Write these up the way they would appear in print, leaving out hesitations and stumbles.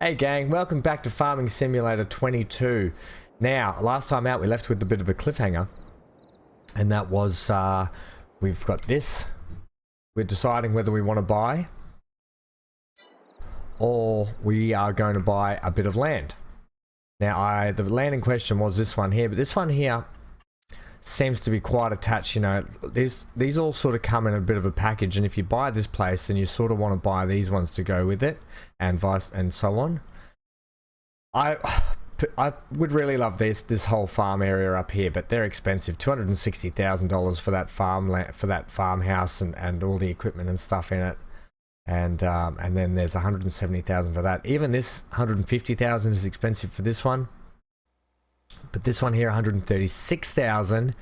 Hey gang, welcome back to Farming Simulator 22. Now, last time out we left with a bit of a cliffhanger, and that was, we've got this. We're deciding whether we want to buy, or we are going to buy a bit of land. Now, the land in question was this one here, but this one here seems to be quite attached, you know. These all sort of come in a bit of a package, and if you buy this place, then you sort of want to buy these ones to go with it, and vice and so on. I would really love this whole farm area up here, but they're expensive. $260,000 for that farmhouse and all the equipment and stuff in it, and then there's $170,000 for that. Even this $150,000 is expensive for this one. But this one here, $136,000.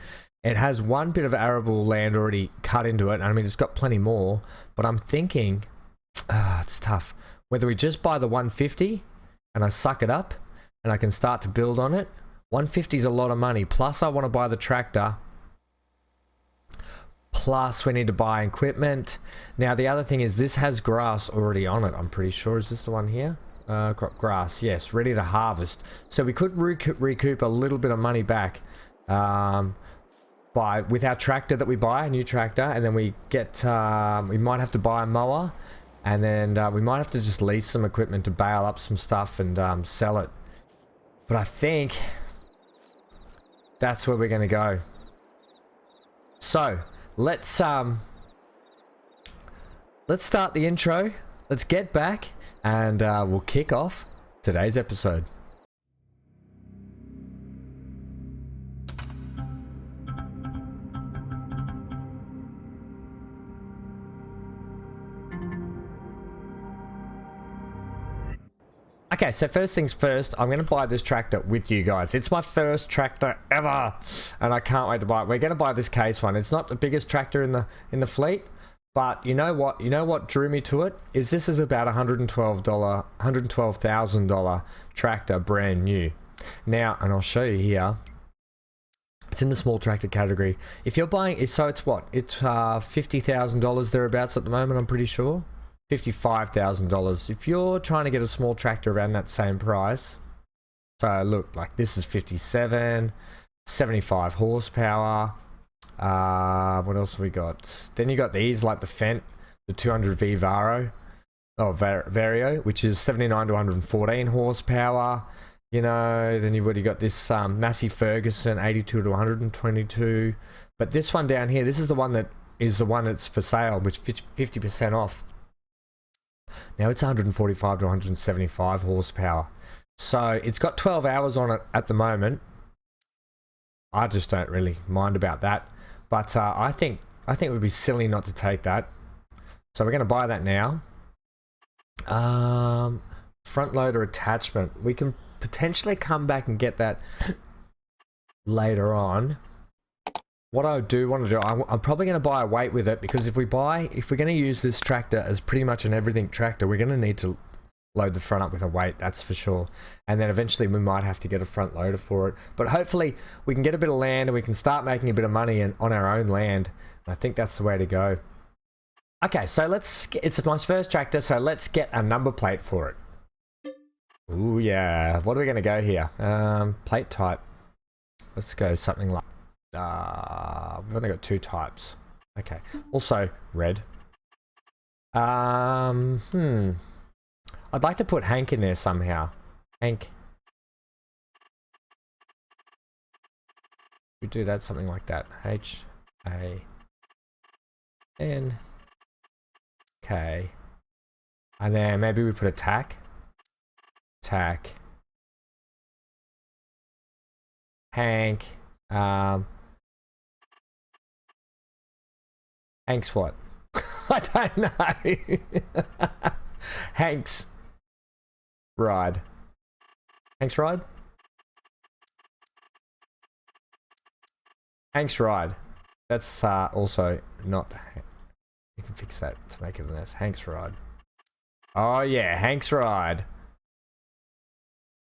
It has one bit of arable land already cut into it. I mean, it's got plenty more, but I'm thinking, it's tough. Whether we just buy the 150 and I suck it up and I can start to build on it. 150 is a lot of money. Plus, I want to buy the tractor. Plus, we need to buy equipment. Now, the other thing is this has grass already on it. I'm pretty sure. Is this the one here? Crop grass, yes, ready to harvest. So we could recoup a little bit of money back with our tractor that we buy, a new tractor, and then we get we might have to buy a mower, and then we might have to just lease some equipment to bale up some stuff and sell it. But I think that's where we're going to go. So let's start the intro. Let's get back. And we'll kick off today's episode. Okay, so first things first, I'm going to buy this tractor with you guys. It's my first tractor ever, and I can't wait to buy it. We're going to buy this case one. It's not the biggest tractor in the fleet. But you know what? You know what drew me to it? This is about $112,000 tractor, brand new. Now, and I'll show you here. It's in the small tractor category. If you're buying, so it's what? It's $50,000 thereabouts at the moment. I'm pretty sure. $55,000. If you're trying to get a small tractor around that same price, so look, like this is 57, 75 horsepower. What else have we got? Then you got these, like the Fendt, the 200V Vario, which is 79 to 114 horsepower. You know, then you've already got this Massey Ferguson, 82 to 122. But this one down here, this is the one that's for sale, which 50% off. Now it's 145 to 175 horsepower. So it's got 12 hours on it at the moment. I just don't really mind about that. But I think it would be silly not to take that. So we're going to buy that now. Front loader attachment. We can potentially come back and get that later on. What I do want to do, I'm probably going to buy a weight with it, because if we're going to use this tractor as pretty much an everything tractor, we're going to need to load the front up with a weight, that's for sure. And then eventually we might have to get a front loader for it. But hopefully we can get a bit of land and we can start making a bit of money on our own land. I think that's the way to go. Okay, so it's my first tractor, so let's get a number plate for it. Ooh, yeah. What are we going to go here? Plate type. Let's go something like... we've only got two types. Okay. Also, red. I'd like to put Hank in there somehow. Hank. We do that, something like that. H-A-N-K. And then maybe we put a tack. Tack. Hank. Hank's what? I don't know. Hank's ride. Hank's ride? Hank's ride. That's also not... You can fix that to make it an S. Hank's ride. Oh yeah, Hank's ride.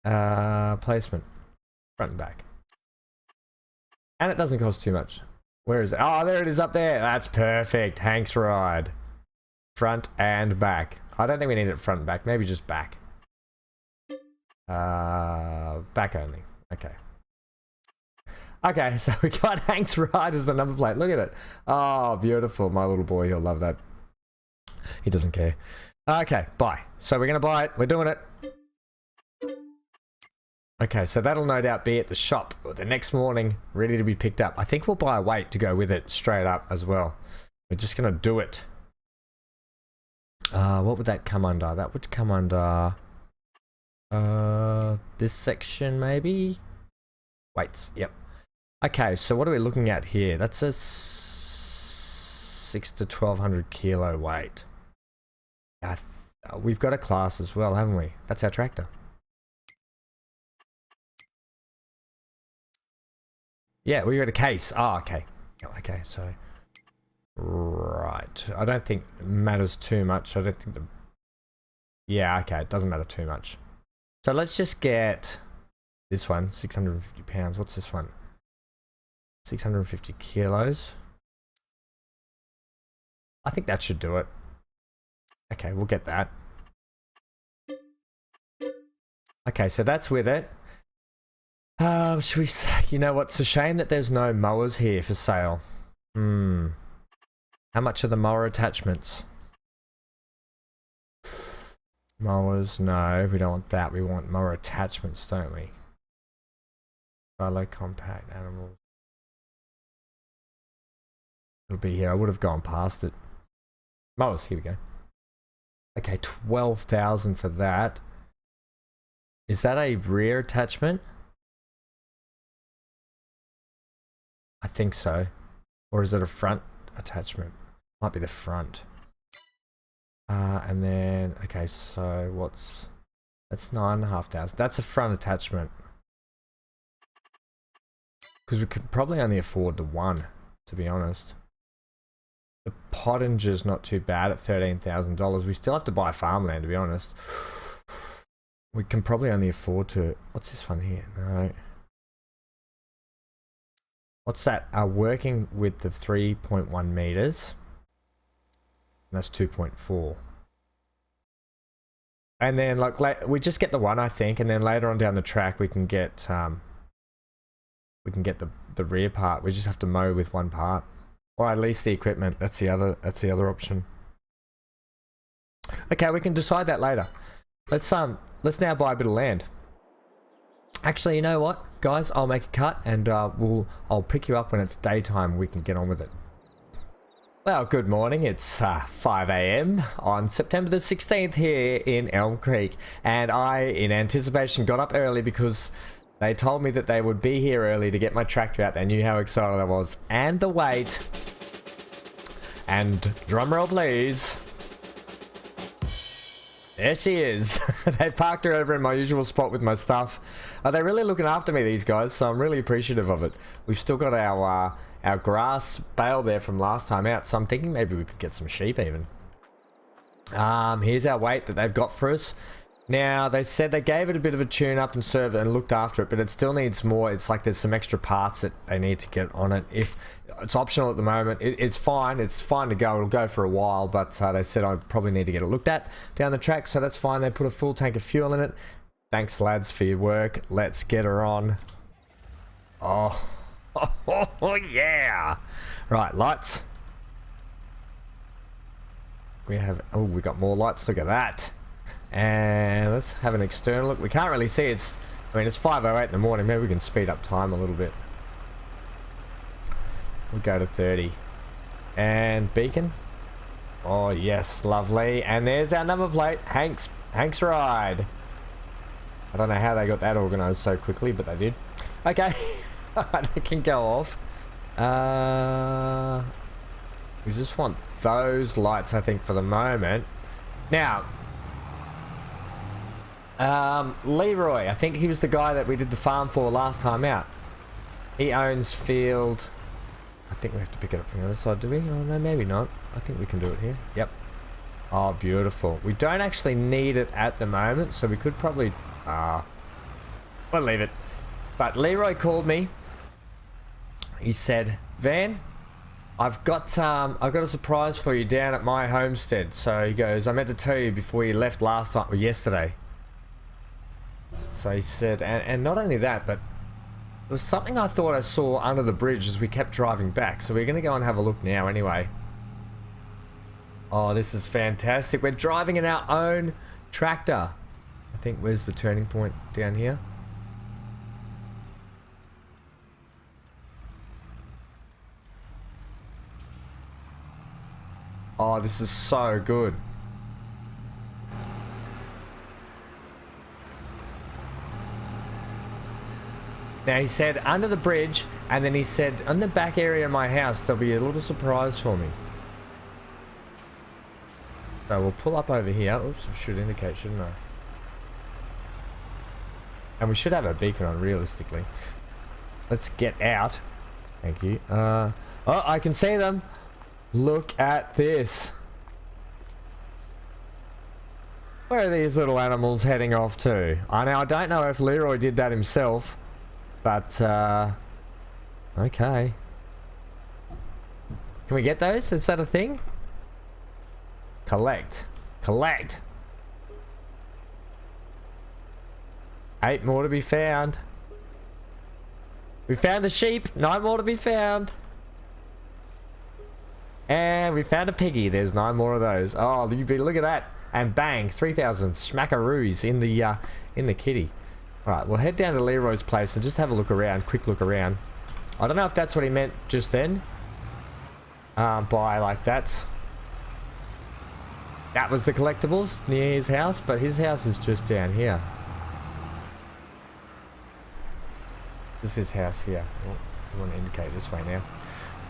Placement. Front and back. And it doesn't cost too much. Where is it? Oh, there it is up there. That's perfect. Hank's ride. Front and back. I don't think we need it front and back. Maybe just back. Back only. Okay. Okay, so we got Hank's Ride as the number plate. Look at it. Oh, beautiful. My little boy, he'll love that. He doesn't care. Okay, buy. So we're going to buy it. We're doing it. Okay, so that'll no doubt be at the shop the next morning, ready to be picked up. I think we'll buy a weight to go with it straight up as well. We're just going to do it. What would that come under? That would come under this section maybe? Weights, yep. Okay, so what are we looking at here? That's a 6 to 1200 kilo weight. We've got a class as well, haven't we? That's our tractor. Yeah, we got a case. Oh, okay. Okay, so right. I don't think it matters too much. I don't think the... Yeah, okay, it doesn't matter too much. So let's just get this one, 650 pounds. What's this one? 650 kilos. I think that should do it. Okay, we'll get that. Okay, so that's with it. Should we say, you know what? It's a shame that there's no mowers here for sale. How much are the mower attachments? Mowers, no, we don't want that. We want mower attachments, don't we? Silo compact animals. It'll be here. I would have gone past it. Mowers, here we go. Okay, 12,000 for that. Is that a rear attachment? I think so. Or is it a front attachment? Might be the front. And then, okay, so what's... That's 9,500. That's a front attachment. Because we could probably only afford the one, to be honest. The Pottinger's not too bad at $13,000. We still have to buy farmland, to be honest. We can probably only afford to... What's this one here? No. What's that? Working width of 3.1 meters. That's 2.4. And then, like, we just get the one, I think, and then later on down the track we can get the rear part. We just have to mow with one part, or at least the equipment. That's the other option. Okay, we can decide that later. Let's now buy a bit of land. Actually, you know what, guys? I'll make a cut and I'll pick you up when it's daytime. We can get on with it. Well, good morning. It's 5 AM on September the 16th here in Elm Creek, and I, in anticipation, got up early because they told me that they would be here early to get my tractor out. They knew how excited I was, and the wait. And drumroll, please. There she is. They parked her over in my usual spot with my stuff. They're really looking after me, these guys, so I'm really appreciative of it. We've still got our grass bale there from last time out, so I'm thinking maybe we could get some sheep even. Here's our weight that they've got for us. Now, they said they gave it a bit of a tune-up and served it and looked after it, but it still needs more. It's like there's some extra parts that they need to get on it. If it's optional at the moment, it's fine. It's fine to go. It'll go for a while, but they said I probably need to get it looked at down the track, so that's fine. They put a full tank of fuel in it. Thanks, lads, for your work. Let's get her on. Oh, yeah. Right, lights. We got more lights. Look at that. And let's have an external look. We can't really see. It's 5:08 in the morning. Maybe we can speed up time a little bit. We'll go to 30. And beacon. Oh yes, lovely. And there's our number plate. Hank's Ride. I don't know how they got that organised so quickly, but they did. Okay. They can go off. We just want those lights, I think, for the moment. Now, Leroy, I think he was the guy that we did the farm for last time out. He owns field. I think we have to pick it up from the other side, do we? Oh no, maybe not. I think we can do it here. Yep. Oh, beautiful. We don't actually need it at the moment, so we could probably we'll leave it. But Leroy called me. He said, Van, I've got a surprise for you down at my homestead. So he goes, I meant to tell you before you left last time, or yesterday. So he said, and not only that, but there was something I thought I saw under the bridge as we kept driving back. So we're going to go and have a look now anyway. Oh, this is fantastic. We're driving in our own tractor. I think, where's the turning point? Down here? Oh, this is so good. Now he said under the bridge, and then he said on the back area of my house there'll be a little surprise for me. So we'll pull up over here. Oops, I should indicate, shouldn't I? And we should have a beacon on realistically. Let's get out. Thank you. Oh, I can see them. Look at this. Where are these little animals heading off to? I don't know if Leroy did that himself. But, okay. Can we get those? Is that a thing? Collect. Collect! 8 more to be found. We found the sheep. 9 more to be found. And we found a piggy. There's 9 more of those. Oh, look at that. And bang, 3,000 smackaroos in the kitty. Alright, we'll head down to Leroy's place and just have a look around, quick look around. I don't know if that's what he meant just then. By like that was the collectibles near his house, but his house is just down here. This is his house here. Oh, I want to indicate this way now.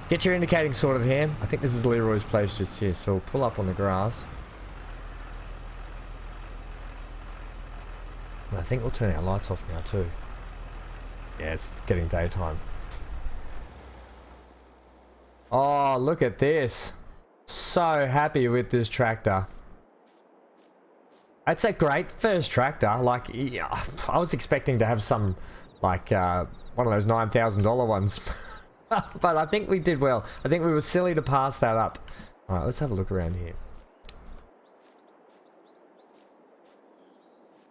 Get your indicating sorted here. I think this is Leroy's place just here, so we'll pull up on the grass. I think we'll turn our lights off now too. Yeah, it's getting daytime. Oh, look at this. So happy with this tractor. It's a great first tractor. Like, yeah, I was expecting to have some, like, one of those $9,000 ones. But I think we did well. I think we were silly to pass that up. Alright, let's have a look around here.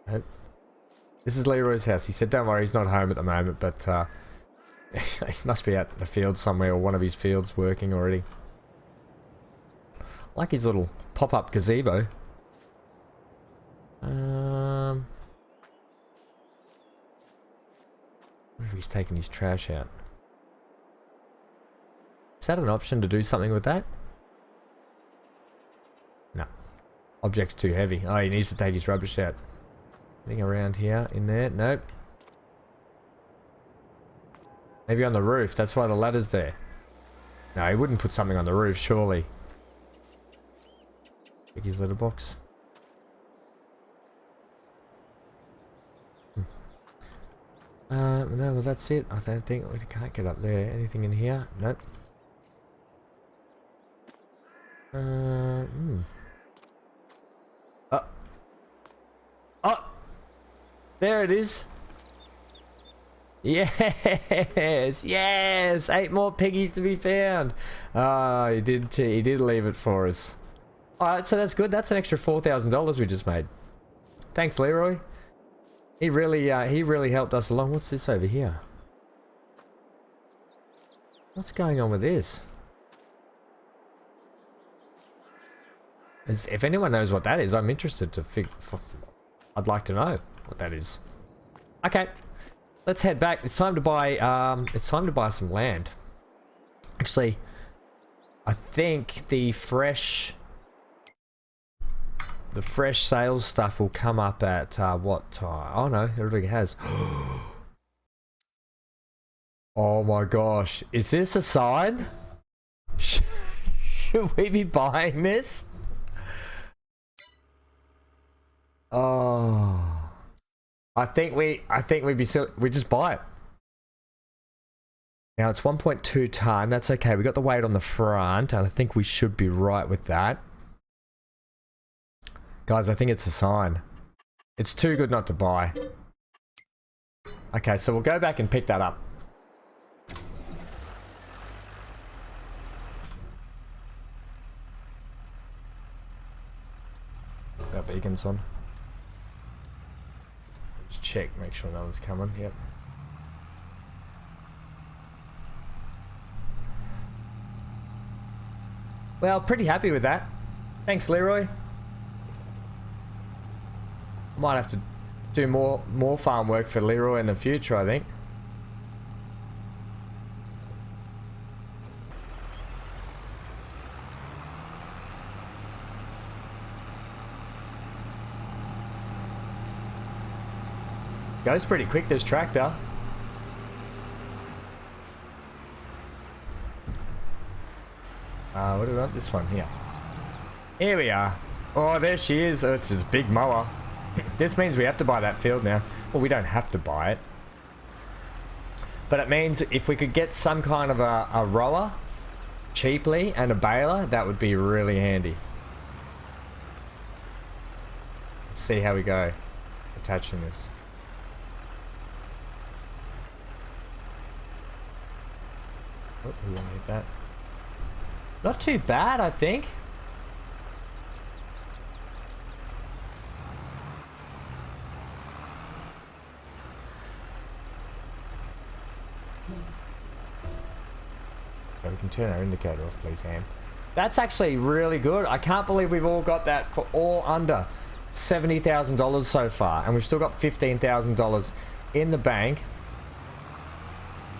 Nope. This is Leroy's house. He said, don't worry, he's not home at the moment, but he must be out in the field somewhere, or one of his fields working already. I like his little pop-up gazebo. I wonder if he's taking his trash out. Is that an option to do something with that? No. Object's too heavy. Oh, he needs to take his rubbish out. Anything around here? In there? Nope. Maybe on the roof. That's why the ladder's there. No, he wouldn't put something on the roof, surely. Check his letterbox. No, well that's it. I don't think we can't get up there. Anything in here? Nope. Oh. Oh! There it is. Yes, yes, 8 more piggies to be found. Oh, he did leave it for us. All right, so that's good. That's an extra $4,000 we just made. Thanks, Leroy. He really helped us along. What's this over here? What's going on with this? If anyone knows what that is, I'm interested to I'd like to know what that is. Okay, let's head back. It's time to buy. It's time to buy some land. Actually, I think the fresh sales stuff will come up at what time? Oh no, it already has. Oh my gosh, is this a sign? Should we be buying this? Oh, I think we'd be silly. We just buy it. Now it's 1.2 ton. That's okay. We got the weight on the front, and I think we should be right with that. Guys, I think it's a sign. It's too good not to buy. Okay, so we'll go back and pick that up. Our beacons on. Just check, make sure no one's coming. Yep. Well, pretty happy with that. Thanks, Leroy. Might have to do more farm work for Leroy in the future, I think. Goes pretty quick, this tractor. What do we want? This one here. Here we are. Oh, there she is. Oh, it's this big mower. This means we have to buy that field now. Well, we don't have to buy it. But it means if we could get some kind of a rower cheaply and a baler, that would be really handy. Let's see how we go attaching this. Oh, we won't hit that. Not too bad, I think. So we can turn our indicator off, please, Ham. That's actually really good. I can't believe we've all got that for all under $70,000 so far, and we've still got $15,000 in the bank.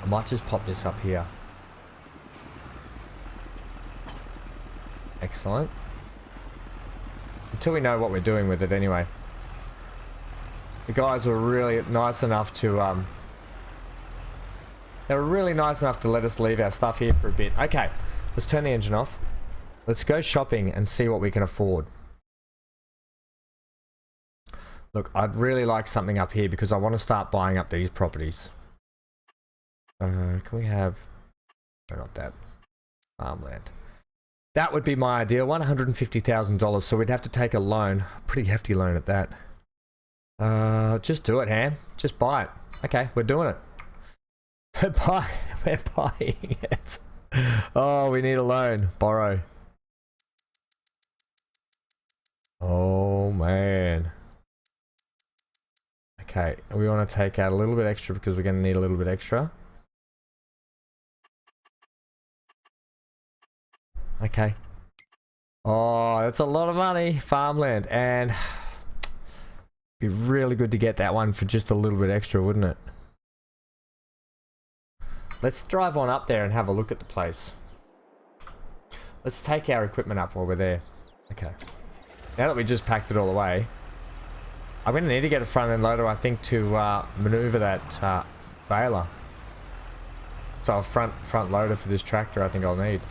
I might just pop this up here. Excellent. Until we know what we're doing with it anyway. The guys were really nice enough to they were really nice enough to let us leave our stuff here for a bit. Okay, let's turn the engine off. Let's go shopping and see what we can afford. Look, I'd really like something up here because I want to start buying up these properties. Can we have... No, not that. Farmland. That would be my ideal, $150,000, so we'd have to take a loan. Pretty hefty loan at that. Just do it, Ham. Just buy it. Okay, we're doing it. We're buying it. Oh, we need a loan. Borrow. Oh, man. Okay, we want to take out a little bit extra because we're going to need a little bit extra. Okay. Oh, that's a lot of money. Farmland. And it'd be really good to get that one for just a little bit extra, wouldn't it? Let's drive on up there and have a look at the place. Let's take our equipment up while we're there. Okay. Now that we just packed it all away, I'm going to need to get a front end loader, I think, to maneuver that baler. So a front loader for this tractor I think I'll need.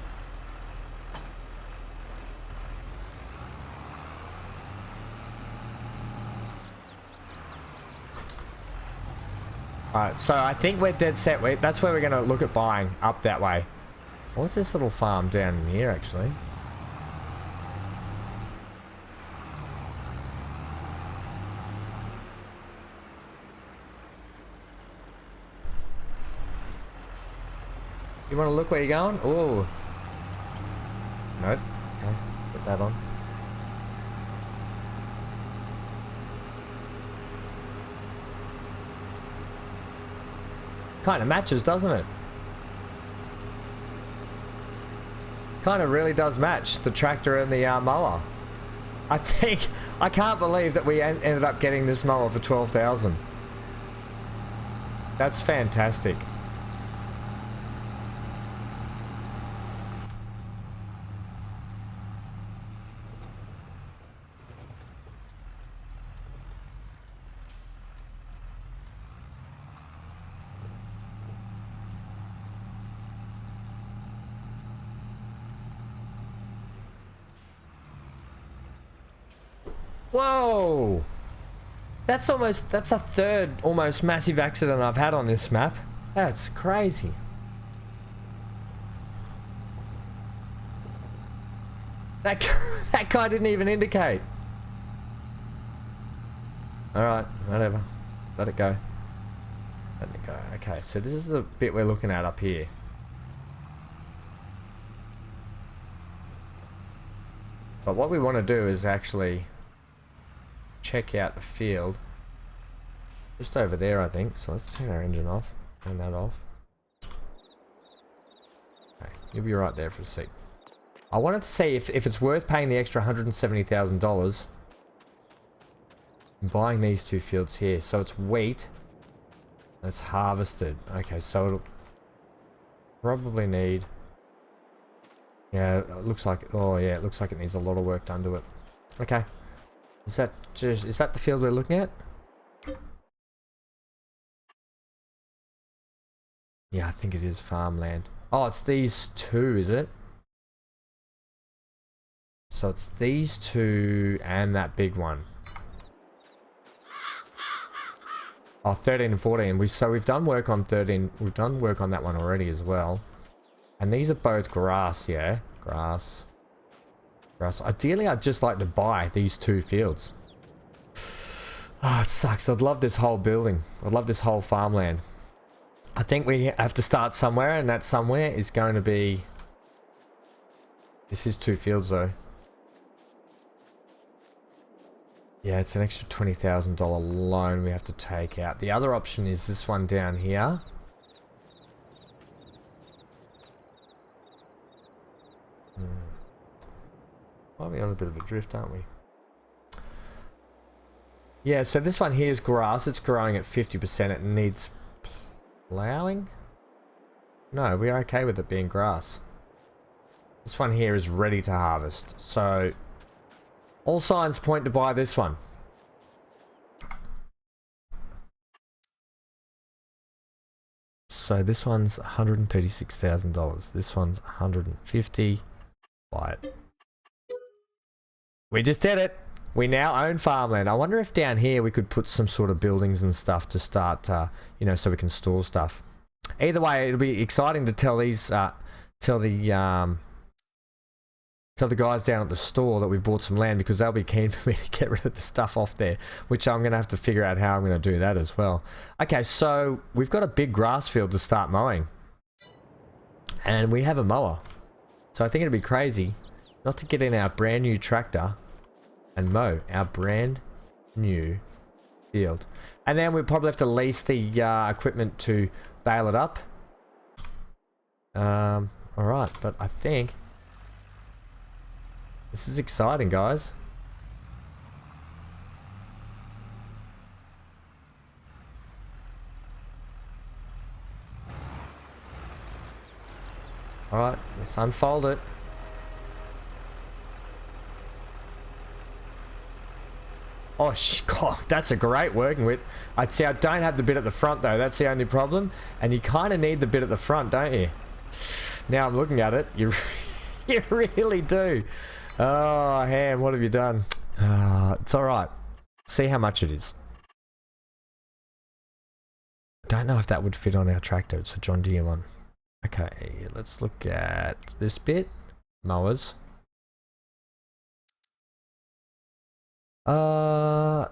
Alright, so I think we're dead set. That's where we're going to look at buying, up that way. What's this little farm down here, actually? You want to look where you're going? Oh. Nope. Okay, put that on. Kind of matches, doesn't it? Kind of really does match the tractor and the mower. I can't believe that we ended up getting this mower for $12,000. That's fantastic. Whoa! That's a third almost massive accident I've had on this map. That's crazy. That guy didn't even indicate. Alright, whatever. Let it go. Let it go. Okay, so this is the bit we're looking at up here. But what we want to do is actually check out the field. Just over there, I think. So let's turn our engine off. Turn that off. Okay, you'll be right there for a sec. I wanted to see if it's worth paying the extra $170,000 and buying these two fields here. So it's wheat. And it's harvested. Okay, so it'll probably need... Yeah, it looks like... Oh yeah, it looks like it needs a lot of work done to it. Okay. Is that the field we're looking at? Yeah, I think it is farmland. Oh, it's these two, is it? So it's these two and that big one. Oh, 13 and 14. We've done work on 13. We've done work on that one already as well. And these are both grass, yeah? Grass. Grass. Ideally, I'd just like to buy these two fields. Oh, it sucks. I'd love this whole building. I'd love this whole farmland. I think we have to start somewhere, and that somewhere is going to be... This is two fields, though. Yeah, it's an extra $20,000 loan we have to take out. The other option is this one down here. Might be on a bit of a drift, aren't we? Yeah, so this one here is grass. It's growing at 50%. It needs plowing? No, we're okay with it being grass. This one here is ready to harvest. So, all signs point to buy this one. So this one's $136,000. This one's $150,000. Buy it. We just did it. We now own farmland. I wonder if down here we could put some sort of buildings and stuff to start, you know, so we can store stuff. Either way, it'll be exciting to tell these, tell the guys down at the store that we've bought some land, because they'll be keen for me to get rid of the stuff off there, which I'm going to have to figure out how I'm going to do that as well. Okay, so we've got a big grass field to start mowing. And we have a mower. So I think it'd be crazy not to get in our brand new tractor and mow our brand new field. And then we'll probably have to lease the equipment to bale it up. Alright, but I think this is exciting, guys. Alright, let's unfold it. Oh, God, that's a great working with. I'd say I don't have the bit at the front, though. That's the only problem. And you kind of need the bit at the front, don't you? Now I'm looking at it. You really do. Oh, Ham, what have you done? It's alright. See how much it is. Don't know if that would fit on our tractor. It's a John Deere one. Okay, let's look at this bit. Mowers.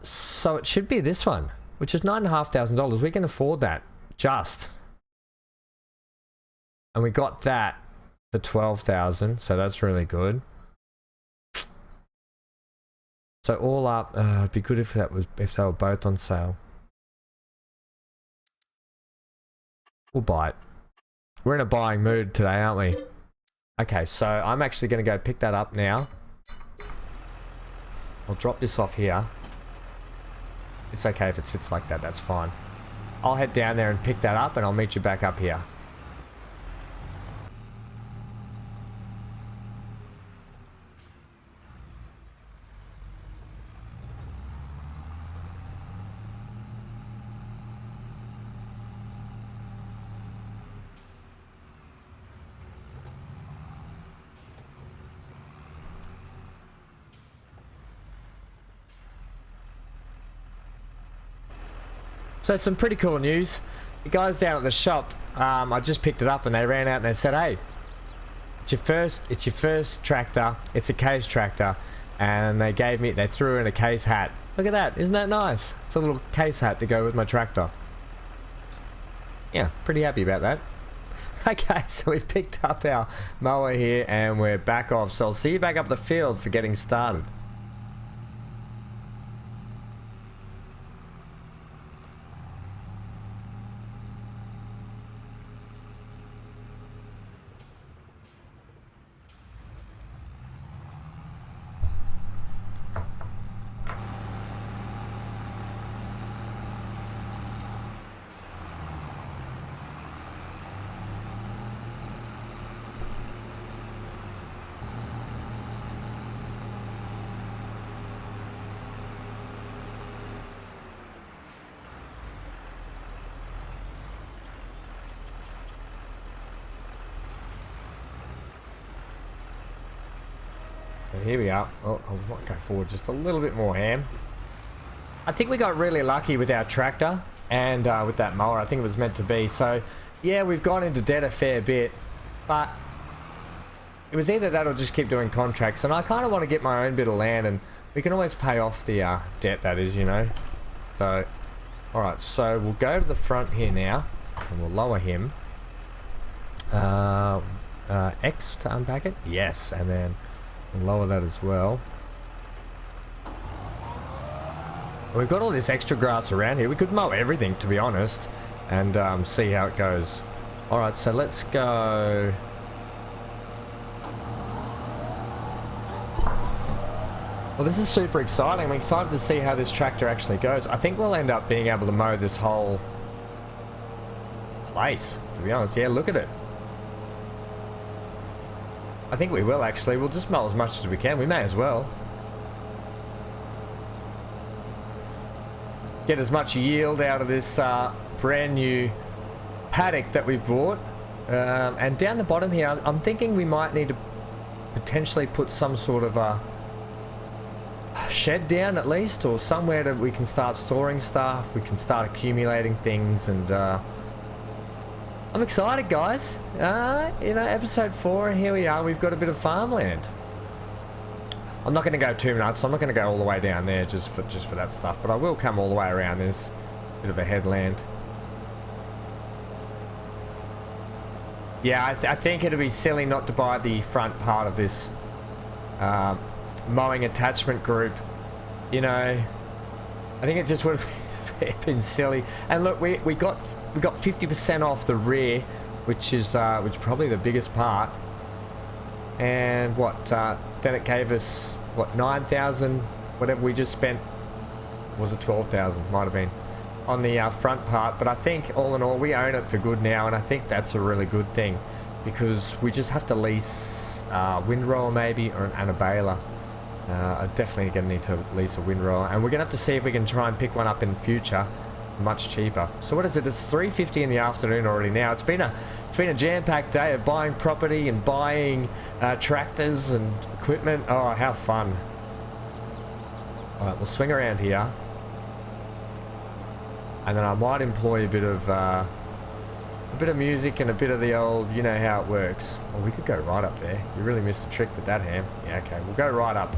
So it should be this one, which is $9,500. We can afford that. Just. And we got that for $12,000, so that's really good. So all up, it'd be good if they were both on sale. We'll buy it. We're in a buying mood today, aren't we? Okay, so I'm actually going to go pick that up now. I'll drop this off here. It's okay if it sits like that, that's fine. I'll head down there and pick that up, and I'll meet you back up here. So some pretty cool news. The guys down at the shop, I just picked it up and they ran out and they said, hey, it's your first tractor. It's a case tractor. And they threw in a case hat. Look at that. Isn't that nice? It's a little case hat to go with my tractor. Yeah, pretty happy about that. Okay, so we've picked up our mower here and we're back off. So I'll see you back up the field for getting started. here we are. Oh, I might go forward just a little bit more, Ham. I think we got really lucky with our tractor and with that mower. I think it was meant to be. So, yeah, we've gone into debt a fair bit, but it was either that or just keep doing contracts. And I kind of want to get my own bit of land, and we can always pay off the debt, that is, you know. So, alright, so we'll go to the front here now, and we'll lower him. X to unpack it? Yes, and then we'll lower that as well. We've got all this extra grass around here. We could mow everything, to be honest, and see how it goes. Alright, so let's go. Well, this is super exciting. I'm excited to see how this tractor actually goes. I think we'll end up being able to mow this whole place, to be honest. Yeah, look at it. I think we will, actually. We'll just mow as much as we can. We may as well. Get as much yield out of this brand new paddock that we've bought. And down the bottom here, I'm thinking we might need to potentially put some sort of a shed down at least, or somewhere that we can start storing stuff. We can start accumulating things, and I'm excited, guys. You know, episode 4, and here we are. We've got a bit of farmland. I'm not going to go too nuts. I'm not going to go all the way down there just for that stuff, but I will come all the way around. There's a bit of a headland. Yeah, I think it'd be silly not to buy the front part of this mowing attachment group. You know, I think it just would have been silly. And look, we got 50% off the rear, which is probably the biggest part. And what then it gave us what, 9,000, whatever we just spent. Was it 12,000? Might have been on the front part. But I think all in all, we own it for good now, and I think that's a really good thing, because we just have to lease windrower maybe, and a baler. I'm definitely going to need to lease a windrower, and we're going to have to see if we can try and pick one up in the future, much cheaper. So what is it? It's 3:50 in the afternoon already now. It's been a jam-packed day of buying property and buying tractors and equipment. Oh, how fun! All right, we'll swing around here, and then I might employ a bit of music and a bit of the old, you know how it works. Well, we could go right up there. You really missed a trick with that, Ham. Yeah, okay, we'll go right up.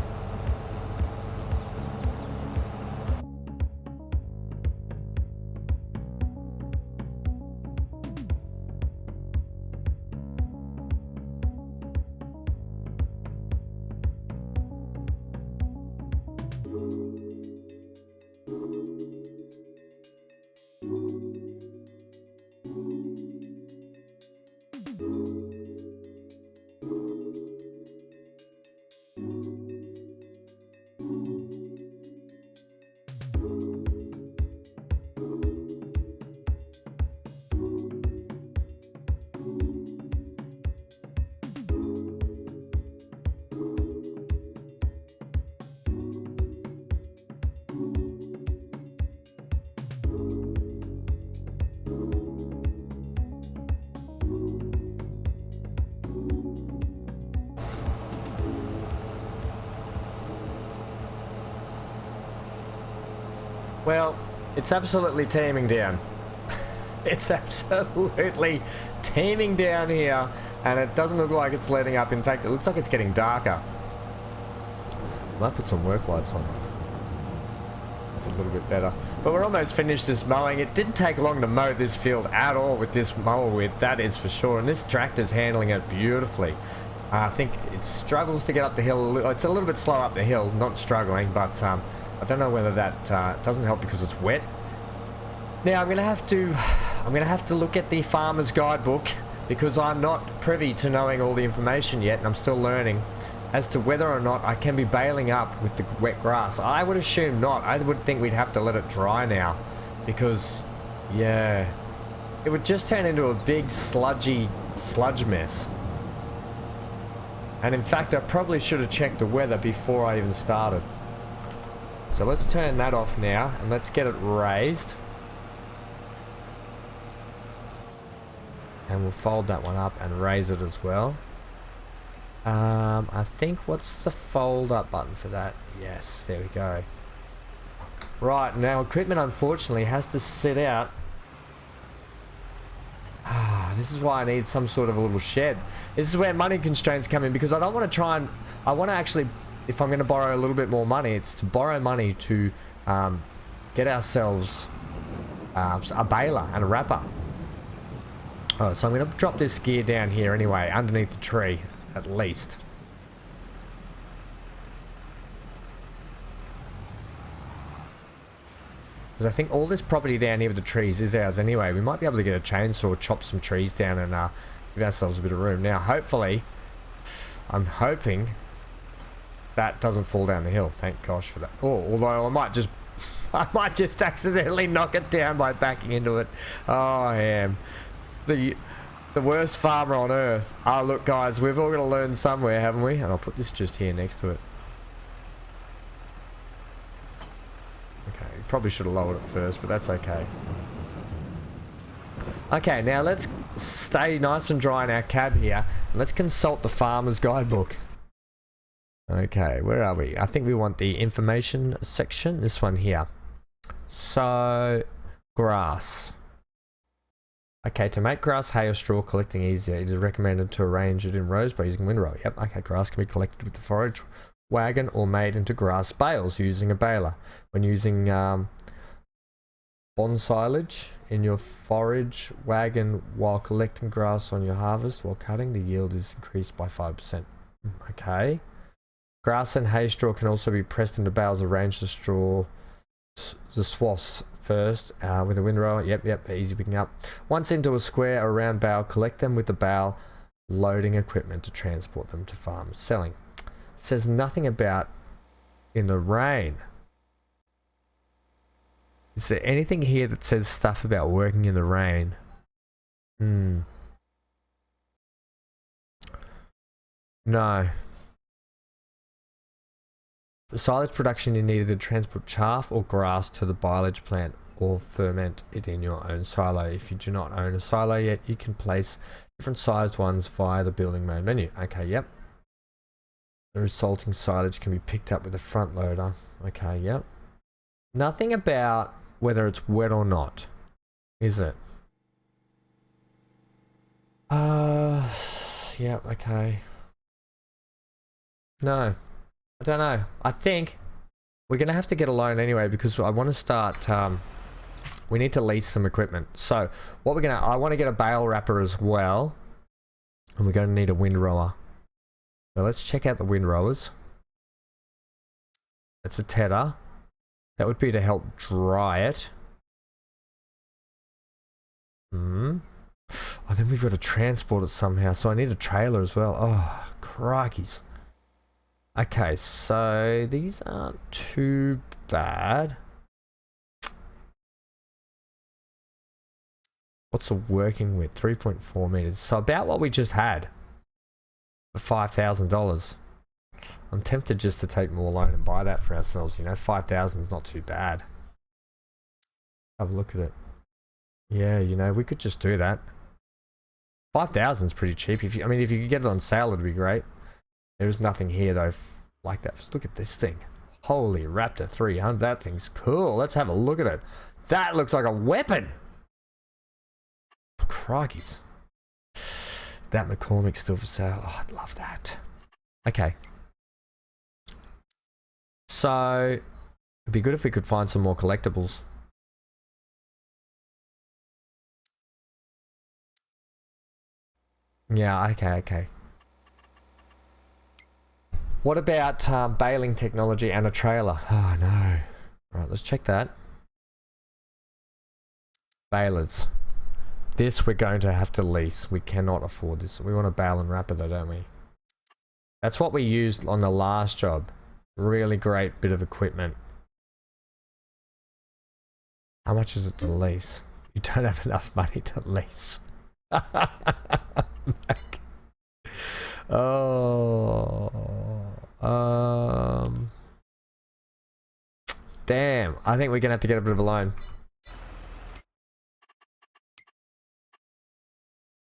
Well, it's absolutely teeming down. It's absolutely teeming down here, and it doesn't look like it's letting up. In fact, it looks like it's getting darker. Might put some work lights on. That's a little bit better. But we're almost finished this mowing. It didn't take long to mow this field at all with this mower width, that is for sure. And this tractor's handling it beautifully. I think it struggles to get up the hill. It's a little bit slow up the hill, not struggling, but I don't know whether that doesn't help because it's wet. Now I'm gonna have to look at the farmer's guidebook, because I'm not privy to knowing all the information yet, and I'm still learning as to whether or not I can be baling up with the wet grass. I would assume not. I would think we'd have to let it dry now, because yeah, it would just turn into a big sludge mess. And in fact, I probably should have checked the weather before I even started. So let's turn that off now, and let's get it raised. And we'll fold that one up and raise it as well. I think, what's the fold up button for that? Yes, there we go. Right, now equipment unfortunately has to sit out. This is why I need some sort of a little shed. This is where money constraints come in, because I don't want to try and... I want to actually, if I'm going to borrow a little bit more money, it's to borrow money to get ourselves a baler and a wrapper. Alright, so I'm going to drop this gear down here anyway, underneath the tree, at least. Because I think all this property down here with the trees is ours anyway. We might be able to get a chainsaw, chop some trees down, and give ourselves a bit of room. Now, hopefully, I'm hoping that doesn't fall down the hill. Thank gosh for that. Oh, although I might just accidentally knock it down by backing into it. Oh, I am the worst farmer on earth. Oh, look, guys, we've all got to learn somewhere, haven't we? And I'll put this just here next to it. Okay, probably should have lowered it first, but that's okay. Okay, now let's stay nice and dry in our cab here, and let's consult the farmer's guidebook. Okay, where are we? I think we want the information section, this one here. So, grass. Okay, to make grass, hay or straw collecting easier, it is recommended to arrange it in rows by using windrow. Yep, okay, grass can be collected with the forage wagon or made into grass bales using a baler. When using bond silage in your forage wagon while collecting grass on your harvest while cutting, the yield is increased by 5%. Okay. Grass and hay straw can also be pressed into bales. Arrange the straw, the swaths first with a windrower. Yep, easy picking up. Once into a square or round bale, collect them with the bale loading equipment to transport them to farmers. Selling. Says nothing about in the rain. Is there anything here that says stuff about working in the rain? No. For silage production, you needed to transport chaff or grass to the silage plant or ferment it in your own silo. If you do not own a silo yet, you can place different sized ones via the building mode menu. Okay, yep. The resulting silage can be picked up with a front loader. Okay, yep. Nothing about whether it's wet or not, is it? Yeah, okay. No. I don't know. I think we're going to have to get a loan anyway, because I want to start, we need to lease some equipment. So what I want to get a bale wrapper as well, and we're going to need a windrower. So let's check out the windrowers. That's a tether. That would be to help dry it. Oh, then we've got to transport it somehow, so I need a trailer as well. Oh, crikeys. Okay, so these aren't too bad. What's the working width? 3.4 meters. So about what we just had for $5,000. I'm tempted just to take more loan and buy that for ourselves. You know, 5,000 is not too bad. Have a look at it. Yeah, you know, we could just do that. 5,000 is pretty cheap. If you could get it on sale, it'd be great. There's nothing here though like that. Just look at this thing. Holy Raptor 300. That thing's cool. Let's have a look at it. That looks like a weapon. Crikeys. That McCormick's still for sale. Oh, I'd love that. Okay. So it'd be good if we could find some more collectibles. Yeah, okay. What about baling technology and a trailer? Oh, no. Right, let's check that. Balers. This we're going to have to lease. We cannot afford this. We want a bale and wrapper though, don't we? That's what we used on the last job. Really great bit of equipment. How much is it to lease? You don't have enough money to lease. Damn, I think we're gonna have to get a bit of a loan.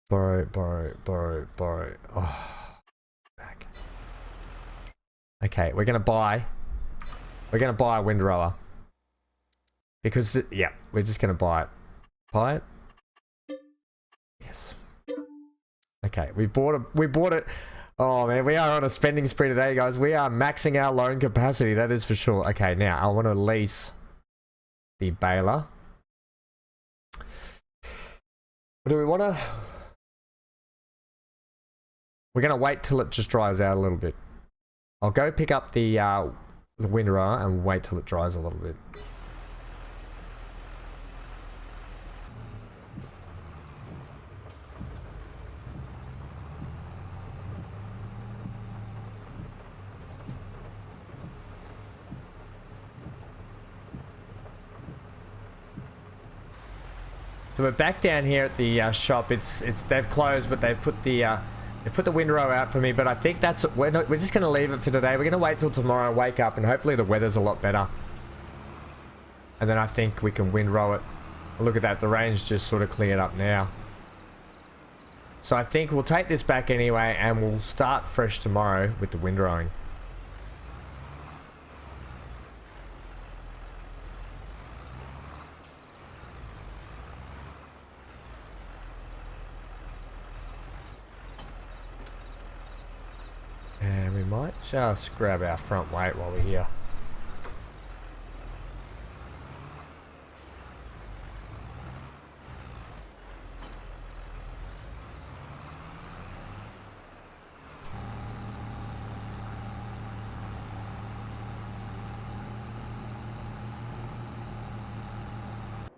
Borrow. Oh, back. Okay, we're gonna buy a windrower. Because, yeah, we're just gonna buy it. Buy it? Yes. Okay, we bought it. Oh man, we are on a spending spree today, guys. We are maxing our loan capacity, that is for sure. Okay, now I want to lease the baler. Do we want to... We're going to wait till it just dries out a little bit. I'll go pick up the windrower and wait till it dries a little bit. So we're back down here at the shop. They've closed, but they've put the windrow out for me. But I think we're just gonna leave it for today. We're gonna wait till tomorrow, wake up, and hopefully the weather's a lot better. And then I think we can windrow it. Look at that, the rain's just sort of cleared up now. So I think we'll take this back anyway, and we'll start fresh tomorrow with the windrowing. And we might just grab our front weight while we're here.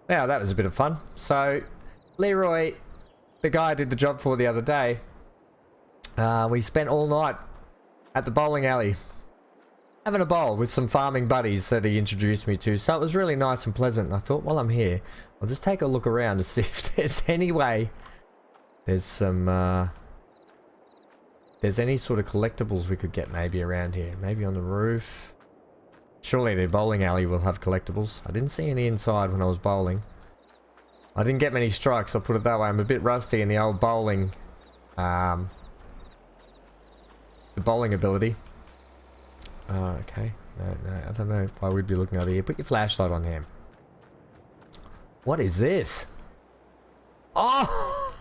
Now that was a bit of fun. So Leroy, the guy I did the job for the other day, we spent all night at the bowling alley having a bowl with some farming buddies that he introduced me to. So it was really nice and pleasant. And I thought, while I'm here, I'll just take a look around to see if there's any way there's some there's any sort of collectibles we could get maybe around here. Maybe on the roof. Surely the bowling alley will have collectibles. I didn't see any inside when I was bowling. I didn't get many strikes, I'll put it that way. I'm a bit rusty in the old bowling, the bowling ability. Okay. No, I don't know why we'd be looking over here. Put your flashlight on him. What is this? Oh,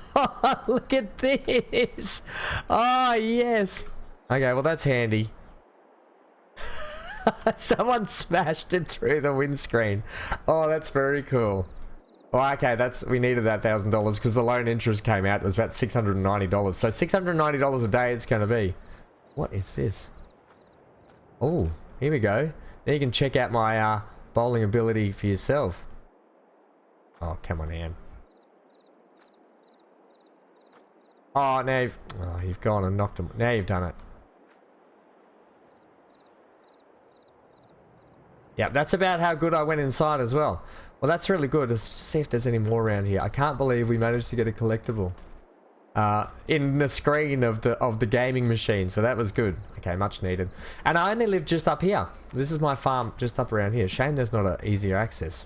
look at this. Oh, yes. Okay, well that's handy. Someone smashed it through the windscreen. Oh, that's very cool. Oh, okay, we needed that $1,000 because the loan interest came out. It was about $690. So $690 a day it's going to be. What is this? Oh, here we go. Now you can check out my bowling ability for yourself. Oh, come on, Ann. Oh, now you've gone and knocked him. Now you've done it. Yeah, that's about how good I went inside as well. Well, that's really good. Let's see if there's any more around here. I can't believe we managed to get a collectible in the screen of the gaming machine. So that was good. Okay, much needed. And I only live just up here. This is my farm just up around here. Shame there's not an easier access.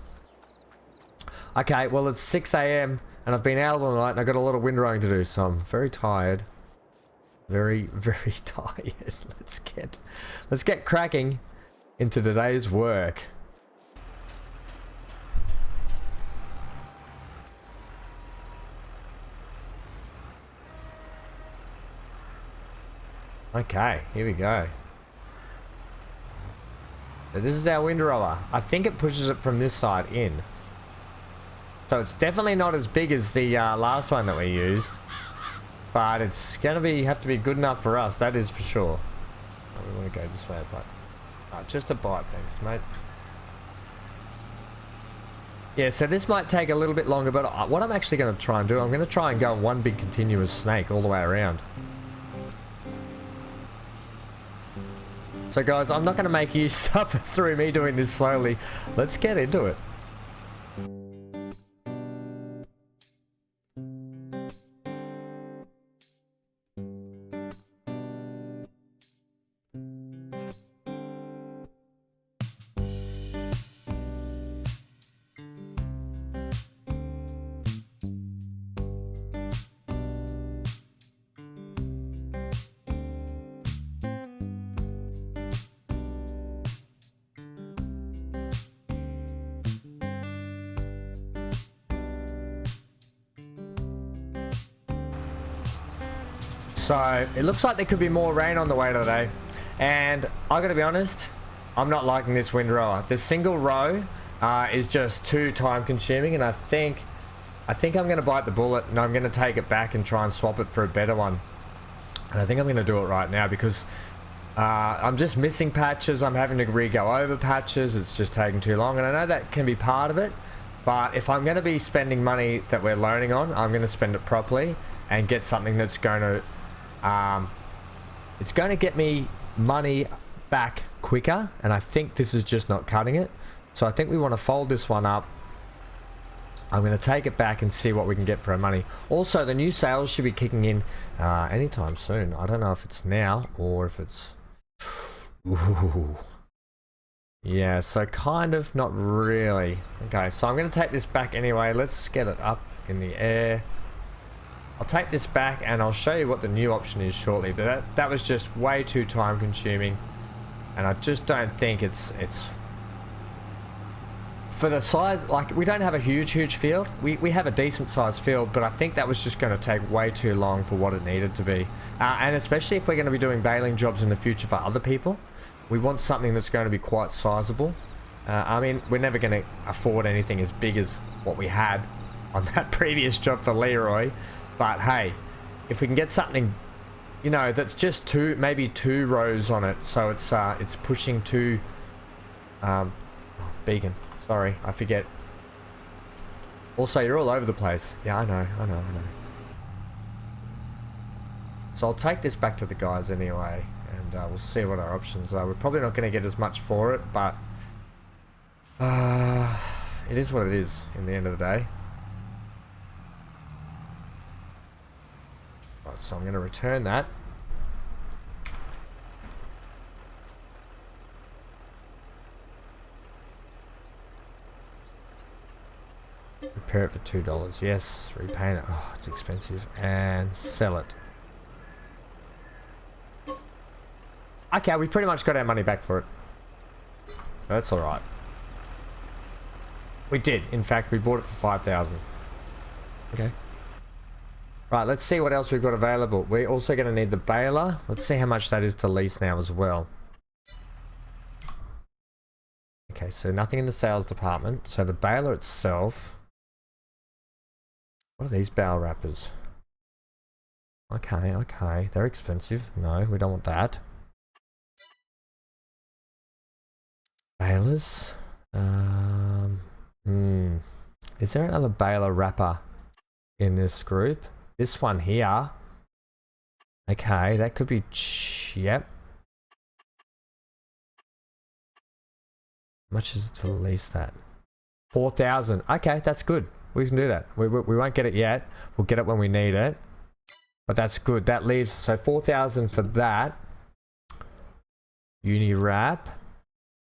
Okay, well it's 6 AM and I've been out all night and I've got a lot of windrowing to do. So I'm very tired. Very, very tired. Let's get cracking into today's work. Okay, here we go. So this is our windrower. I think it pushes it from this side in. So it's definitely not as big as the last one that we used. But it's gonna have to be good enough for us, that is for sure. Oh, we want to go this way, but just a bite, thanks, mate. Yeah, so this might take a little bit longer, but what I'm actually going to try and do, I'm going to try and go one big continuous snake all the way around. So guys, I'm not going to make you suffer through me doing this slowly. Let's get into it. So it looks like there could be more rain on the way today, and I gotta be honest, I'm not liking this windrower. The single row is just too time consuming, and I think I'm gonna bite the bullet and I'm gonna take it back and try and swap it for a better one. And I think I'm gonna do it right now because I'm just missing patches. I'm having to re-go over patches. It's just taking too long, and I know that can be part of it, but if I'm gonna be spending money that we're learning on, I'm gonna spend it properly and get something that's going to it's going to get me money back quicker, and I think this is just not cutting it. So I think we want to fold this one up. I'm going to take it back and see what we can get for our money. Also, the new sales should be kicking in anytime soon. I don't know if it's now or if it's... Ooh. Yeah, so kind of, not really. Okay, so I'm going to take this back anyway. Let's get it up in the air. I'll take this back and I'll show you what the new option is shortly, but that was just way too time consuming, and I just don't think it's for the size. Like, we don't have a huge field. We have a decent sized field, but I think that was just going to take way too long for what it needed to be, and especially if we're going to be doing baling jobs in the future for other people, we want something that's going to be quite sizable. I mean, we're never going to afford anything as big as what we had on that previous job for Leroy. But hey, if we can get something, you know, that's just maybe two rows on it, so it's pushing two. Beacon. Sorry, I forget. Also, you're all over the place. Yeah, I know. So I'll take this back to the guys anyway, and we'll see what our options are. We're probably not going to get as much for it, but it is what it is in the end of the day. So I'm going to return that. Repair it for $2. Yes. Repaint it. Oh, it's expensive. And sell it. Okay, we pretty much got our money back for it. So that's alright. We did. In fact, we bought it for $5,000. Okay. Right, let's see what else we've got available. We're also going to need the baler. Let's see how much that is to lease now as well. Okay, so nothing in the sales department. So the baler itself. What are these bale wrappers? Okay. They're expensive. No, we don't want that. Balers. Is there another baler wrapper in this group? This one here. Okay, that could be... Yep. How much is it to lease that? 4,000. Okay, that's good. We can do that. We won't get it yet. We'll get it when we need it. But that's good. That leaves... So 4,000 for that. Uni wrap.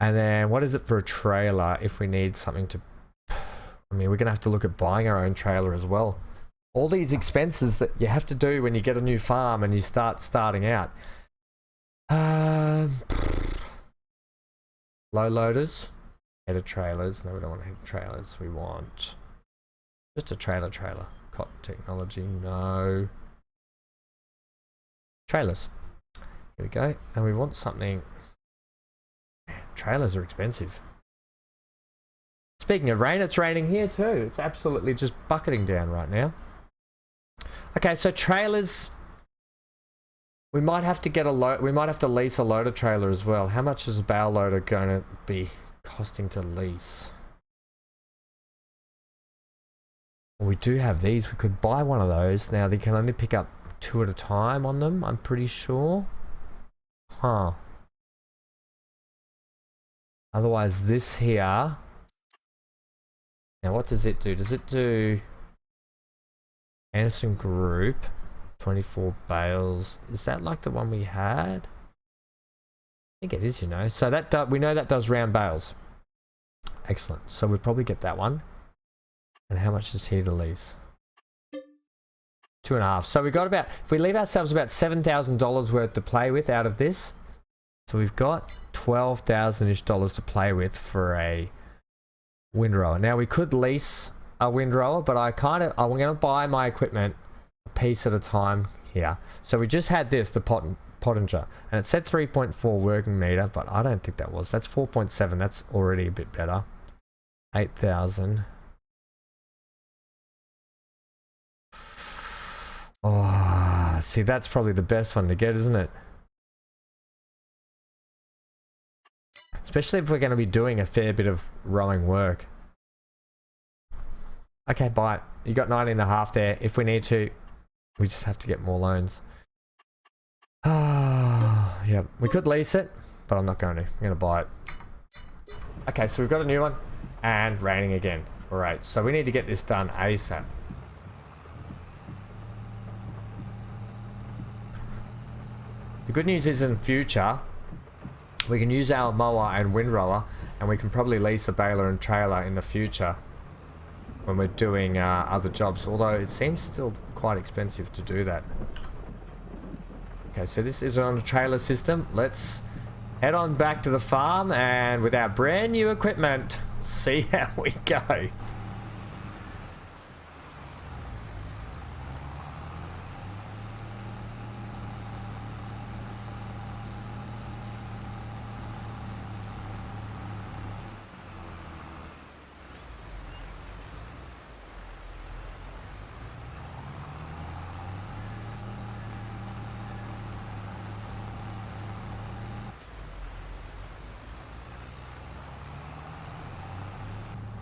And then what is it for a trailer if we need something to... I mean, we're going to have to look at buying our own trailer as well. All these expenses that you have to do when you get a new farm and you starting out. Low loaders. Header trailers. No, we don't want header trailers. We want just a trailer. Cotton technology. No. Trailers. Here we go. And we want something... Man, trailers are expensive. Speaking of rain, it's raining here too. It's absolutely just bucketing down right now. Okay, so trailers, we might have to get we might have to lease a loader trailer as well. How much is a bale loader going to be costing to lease? We do have these. We could buy one of those. Now they can only pick up 2 at a time on them, I'm pretty sure. Huh. Otherwise this here. Now what does it do? Does it do Anderson Group 24 bales? Is that like the one we had? I think it is, you know. So that we know that does round bales. Excellent. So we'll probably get that one. And how much is here to lease? 2.5. So we got about, if we leave ourselves about $7,000 worth to play with out of this, so we've got $12,000-ish to play with for a windrower. Now we could lease a windrower, but I'm going to buy my equipment a piece at a time here. So we just had this, the Pottinger, and it said 3.4 working meter, but I don't think that was. That's 4.7. That's already a bit better. 8,000. Oh, see, that's probably the best one to get, isn't it? Especially if we're going to be doing a fair bit of rowing work. Okay, buy it. You got 19.5 there. If we need to, we just have to get more loans. Ah, yeah. We could lease it, but I'm not going to. I'm going to buy it. Okay, so we've got a new one. And raining again. Great. So we need to get this done ASAP. The good news is in future, we can use our mower and windrower, and we can probably lease a baler and trailer in the future when we're doing other jobs, although it seems still quite expensive to do that. Okay, so this is on a trailer system. Let's head on back to the farm and with our brand new equipment, see how we go.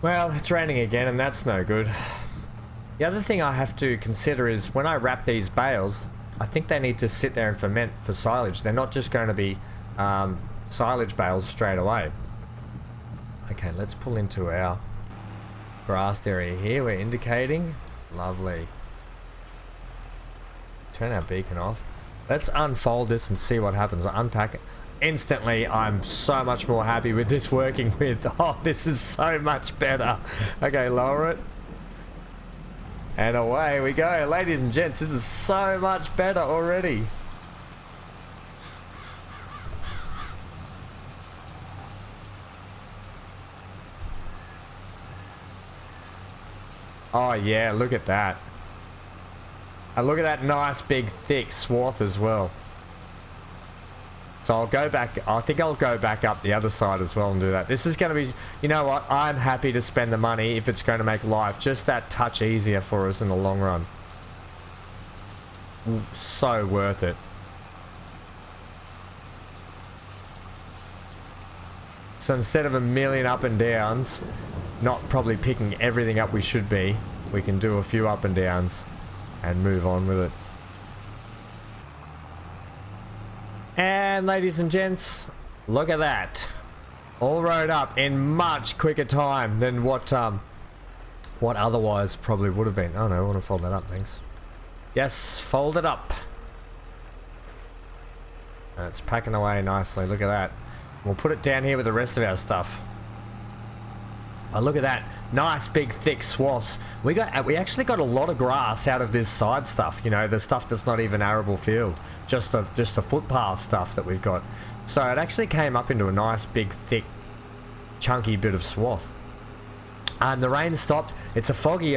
Well, it's raining again and that's no good. The other thing I have to consider is when I wrap these bales, I think they need to sit there and ferment for silage. They're not just going to be silage bales straight away. Okay, let's pull into our grassed area here. We're indicating. Lovely. Turn our beacon off. Let's unfold this and see what happens. I unpack it. Instantly, I'm so much more happy with this working with. Oh, this is so much better. Okay, lower it. And away we go. Ladies and gents, this is so much better already. Oh yeah, look at that. And look at that nice big thick swath as well. So I'll go back, I think I'll go back up the other side as well and do that. This is going to be, you know what, I'm happy to spend the money if it's going to make life just that touch easier for us in the long run. So worth it. So instead of a million up and downs, not probably picking everything up we should be, we can do a few up and downs and move on with it. And ladies and gents, look at that. All rode up in much quicker time than what otherwise probably would have been. Oh no, I want to fold that up, thanks. Yes, fold it up. And it's packing away nicely, look at that. We'll put it down here with the rest of our stuff. Oh, look at that. Nice big thick swaths. We actually got a lot of grass out of this side stuff, you know, the stuff that's not even arable field, just the footpath stuff that we've got. So it actually came up into a nice big thick chunky bit of swath. And the rain stopped. It's a foggy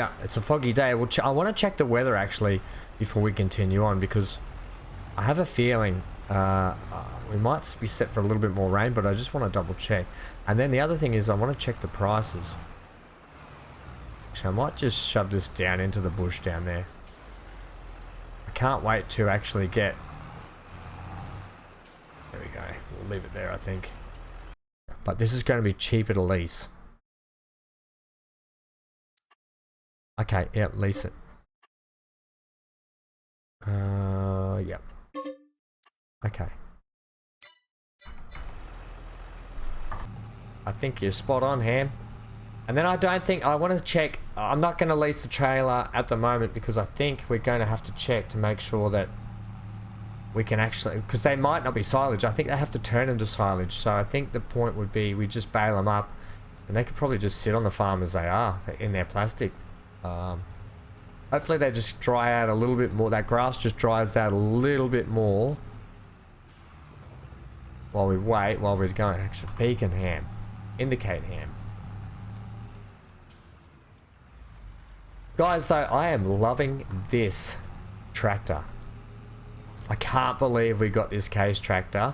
day. I want to check the weather actually before we continue on, because I have a feeling we might be set for a little bit more rain, but I just want to double check. And then the other thing is I want to check the prices. So I might just shove this down into the bush down there. I can't wait to actually get... There we go. We'll leave it there, I think. But this is going to be cheaper to lease. Okay, yep, lease it. Yep. Okay. I think you're spot on, Ham. And then I don't think, I want to check, I'm not going to lease the trailer at the moment because I think we're going to have to check to make sure that we can actually, because they might not be silage, I think they have to turn into silage. So I think the point would be we just bail them up and they could probably just sit on the farm as they are in their plastic. Hopefully they just dry out a little bit more, that grass just dries out a little bit more while we wait, while we're going, actually, beacon Ham. Indicate Ham. Guys, though, I am loving this tractor. I can't believe we got this case tractor.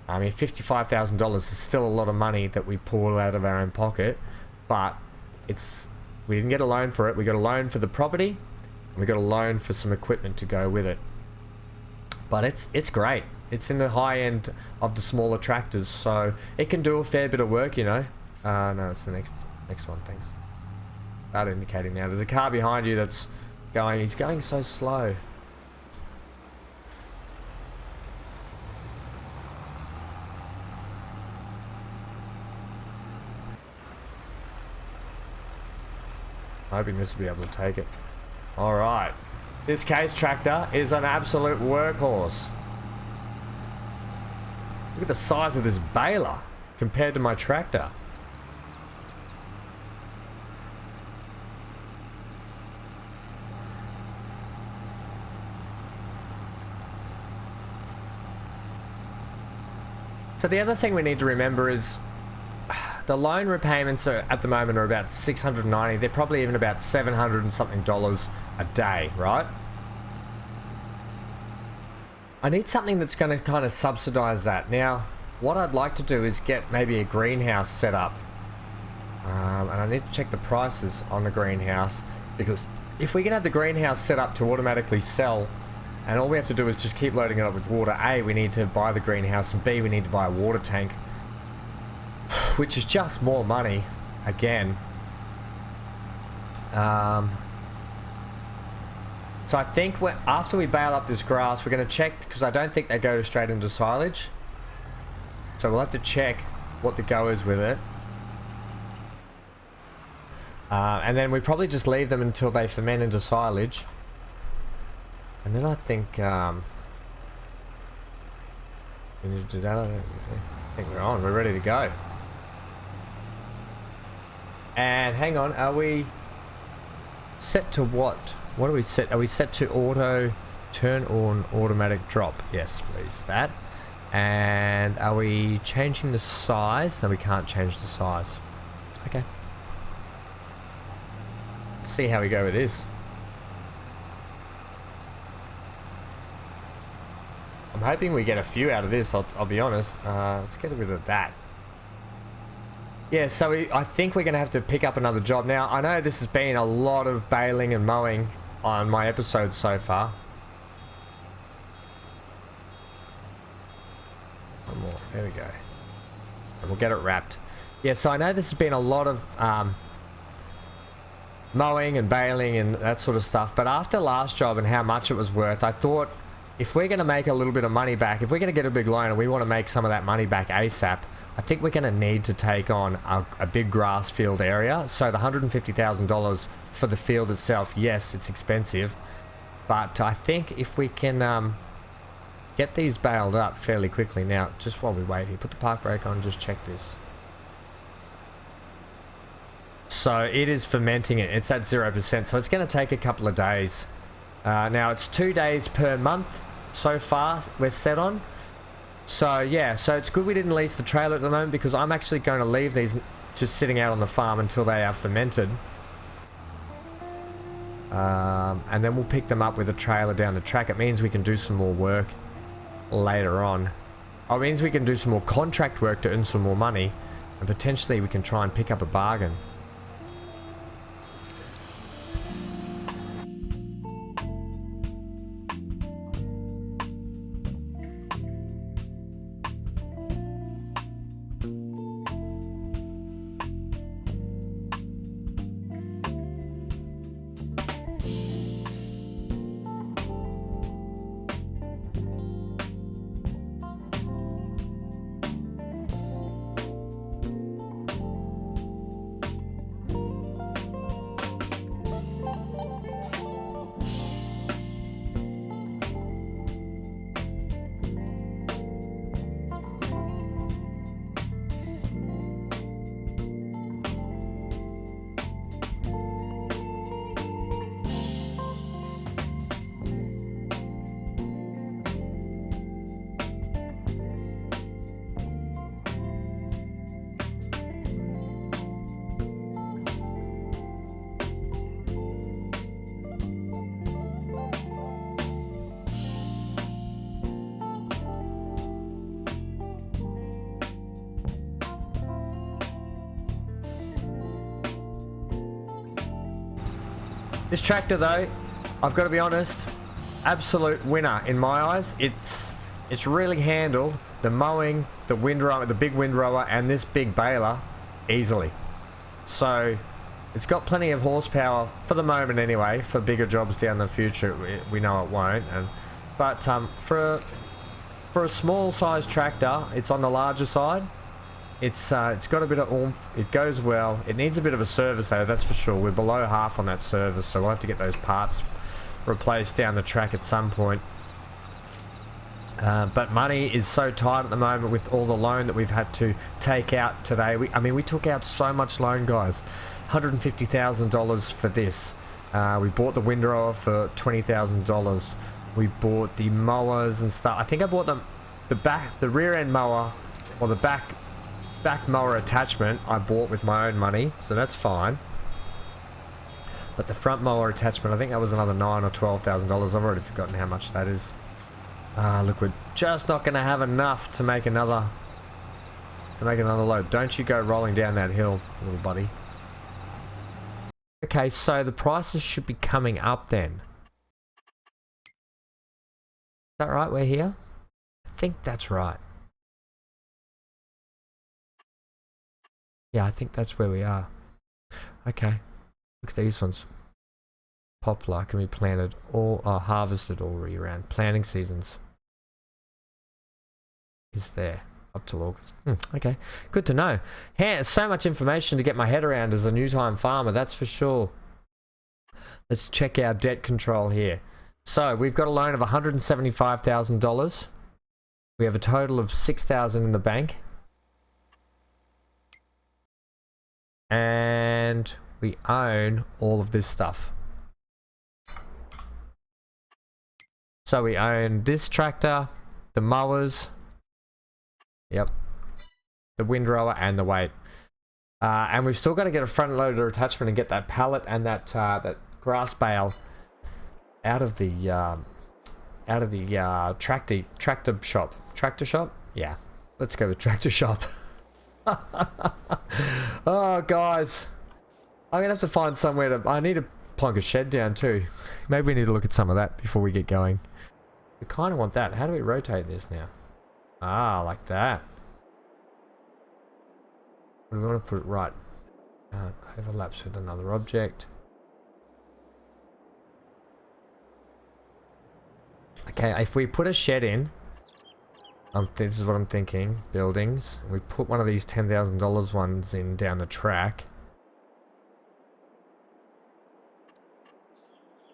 I mean, $55,000 is still a lot of money that we pull out of our own pocket, but we didn't get a loan for it. We got a loan for the property, and we got a loan for some equipment to go with it. But it's great. It's in the high end of the smaller tractors, so it can do a fair bit of work, you know. No, it's the next one, thanks. Start indicating now. There's a car behind you that's going, he's going so slow. Hoping this will be able to take it. Alright. This case tractor is an absolute workhorse. Look at the size of this baler compared to my tractor. So the other thing we need to remember is the loan repayments at the moment are about $690. They're probably even about $700 and something a day, right? I need something that's going to kind of subsidize that. Now, what I'd like to do is get maybe a greenhouse set up. And I need to check the prices on the greenhouse, because if we can have the greenhouse set up to automatically sell, and all we have to do is just keep loading it up with water, A, we need to buy the greenhouse, and B, we need to buy a water tank, which is just more money again. So I think after we bale up this grass, we're going to check, because I don't think they go straight into silage. So we'll have to check what the go is with it. And then we probably just leave them until they ferment into silage. And then I think we need to do that. I think we're on. We're ready to go. And hang on, are we set to what? What are we set? Are we set to auto turn on automatic drop? Yes, please. That. And are we changing the size? No, we can't change the size. Okay. Let's see how we go with this. I'm hoping we get a few out of this, I'll be honest. Let's get rid of that. Yeah, so I think we're going to have to pick up another job. Now, I know this has been a lot of baling and mowing on my episodes so far. One more. There we go. And we'll get it wrapped. Yeah, so I know this has been a lot of mowing and baling and that sort of stuff. But after last job and how much it was worth, I thought if we're going to make a little bit of money back, if we're going to get a big loan and we want to make some of that money back ASAP, I think we're going to need to take on a big grass field area. So the $150,000 for the field itself, yes, it's expensive. But I think if we can get these baled up fairly quickly. Now, just while we wait here, put the park brake on, just check this. So it is fermenting it. It's at 0%. So it's going to take a couple of days. Now it's 2 days per month so far we're set on. So yeah, so it's good we didn't lease the trailer at the moment, because I'm actually going to leave these just sitting out on the farm until they are fermented. And then we'll pick them up with a trailer down the track. It means we can do some more work later on. It means we can do some more contract work to earn some more money, and potentially we can try and pick up a bargain. This tractor though, I've got to be honest, absolute winner in my eyes. It's really handled the mowing, the windrower, the big windrower, and this big baler easily. So it's got plenty of horsepower for the moment anyway. For bigger jobs down the future, we know it won't. But for a small size tractor, it's on the larger side. It's got a bit of oomph. It goes well. It needs a bit of a service though, that's for sure. We're below half on that service, so we'll have to get those parts replaced down the track at some point. But money is so tight at the moment with all the loan that we've had to take out today. I mean, we took out so much loan, guys. $150,000 for this. We bought the windrower for $20,000. We bought the mowers and stuff. I think I bought the rear end mower, or the back mower attachment I bought with my own money, so that's fine. But the front mower attachment, I think that was another $9,000 or $12,000. I've already forgotten how much that is. Look, we're just not going to have enough to make another load. Don't you go rolling down that hill, little buddy. Okay, so the prices should be coming up then. Is that right? We're here? I think that's right. Yeah, I think that's where we are. Okay. Look at these ones. Poplar can be planted or harvested all year round. Planting seasons is there up till August. Okay, good to know. So much information to get my head around as a new-time farmer, that's for sure. Let's check our debt control here. So we've got a loan of $175,000. We have a total of $6,000 in the bank. And we own all of this stuff. So we own this tractor, the mowers, yep, the windrower and the weight. And we've still got to get a front loader attachment and get that pallet and that grass bale out of the tractor shop. Tractor shop? Yeah, let's go with tractor shop. Oh, guys, I'm gonna have to find somewhere to. I need to plonk a shed down too. Maybe we need to look at some of that before we get going. We kind of want that. How do we rotate this now? Ah, like that. We want to put it right. Overlaps with another object. Okay, if we put a shed in, this is what I'm thinking. Buildings. We put one of these $10,000 ones in down the track.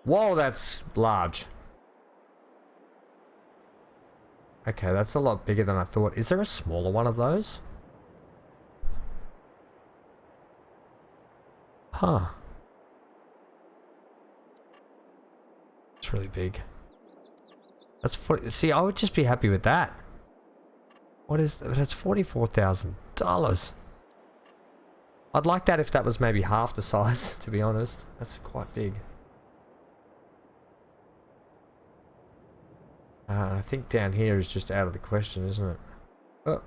Whoa, that's large. Okay, that's a lot bigger than I thought. Is there a smaller one of those? Huh. It's really big. That's 40. See, I would just be happy with that. What is that's $44,000. I'd like that if that was maybe half the size, to be honest. That's quite big. I think down here is just out of the question, isn't it? Oh,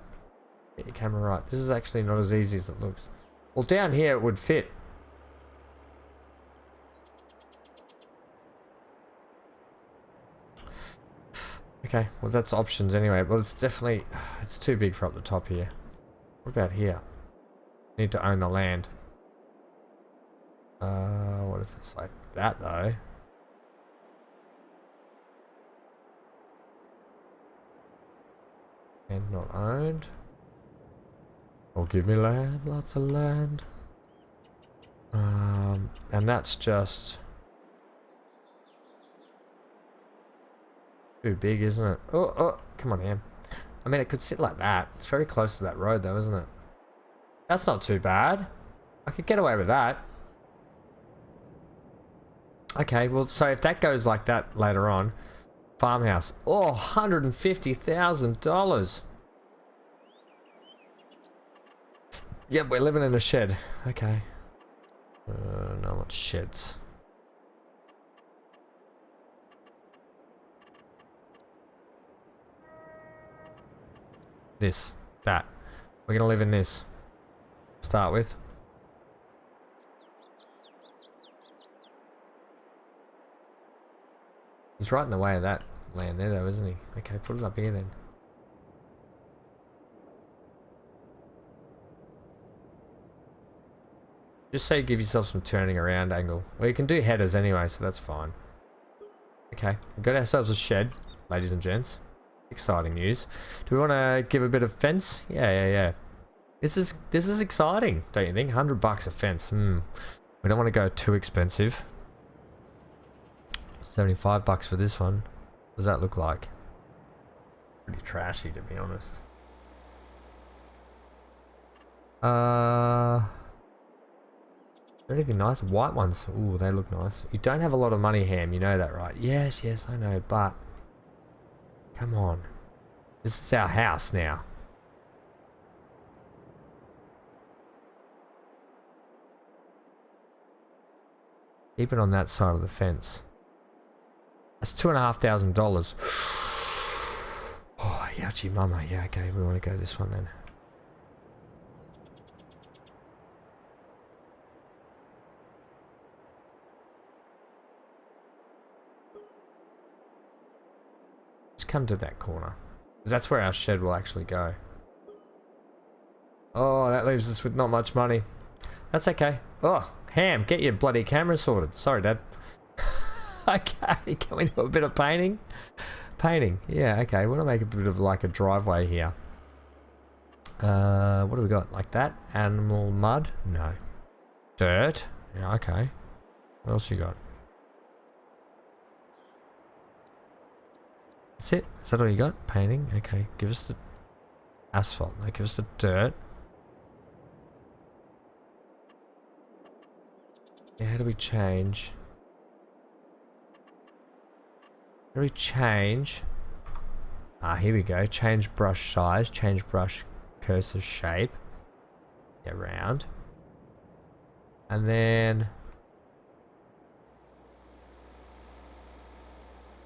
get your camera right. This is actually not as easy as it looks. Well, down here it would fit. Okay, well that's options anyway, but it's definitely, it's too big for up the top here. What about here? Need to own the land. What if it's like that though? And not owned. Oh, give me land, lots of land. And that's just too big, isn't it? Oh, come on, Em. I mean, it could sit like that. It's very close to that road, though, isn't it? That's not too bad. I could get away with that. Okay, well, so if that goes like that later on, farmhouse. Oh, $150,000. Yep, we're living in a shed. Okay. No, I want sheds. This, that. We're gonna live in this. Start with. He's right in the way of that land there though, isn't he? Okay, put it up here then. Just so you give yourself some turning around angle. Well, you can do headers anyway, so that's fine. Okay, we got ourselves a shed, ladies and gents. Exciting news. Do we want to give a bit of fence? Yeah. This is exciting, don't you think? $100 a fence. We don't want to go too expensive. $75 for this one. What does that look like? Pretty trashy, to be honest. They're even nice. White ones. Ooh, they look nice. You don't have a lot of money, Ham. You know that, right? Yes, I know, but come on. This is our house now. Keep it on that side of the fence. That's $2,500. Oh, ouchie mama. Yeah, okay, we want to go this one then. Just come to that corner. That's where our shed will actually go. Oh, that leaves us with not much money. That's okay. Oh, Ham, get your bloody camera sorted. Sorry, Dad. Okay, can we do a bit of painting? Painting, yeah, okay. We want to make a bit of like a driveway here. What do we got? Like that? Animal mud? No. Dirt? Yeah, okay. What else you got? That's it? Is that all you got? Painting? Okay, give us the asphalt. No, give us the dirt. Yeah, how do we change? How do we change? Ah, here we go. Change brush size. Change brush cursor shape. Yeah, round. And then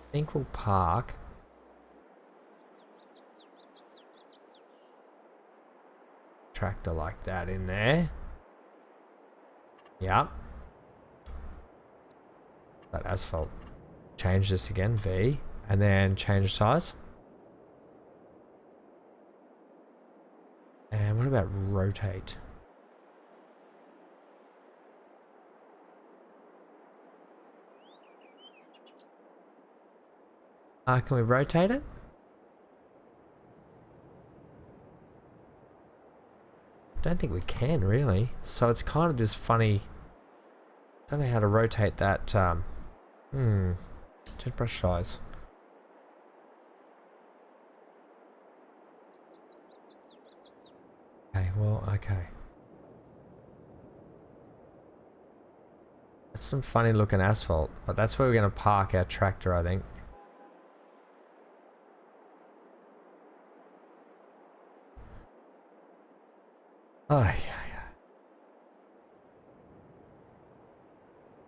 I think we'll park. Tractor like that in there. Yep. That asphalt. Change this again, V, and then change size. And what about rotate? Can we rotate it? Don't think we can really. So it's kind of this funny. Don't know how to rotate that. Change brush size. Okay, well, okay. That's some funny looking asphalt, but that's where we're going to park our tractor, I think. Oh, yeah.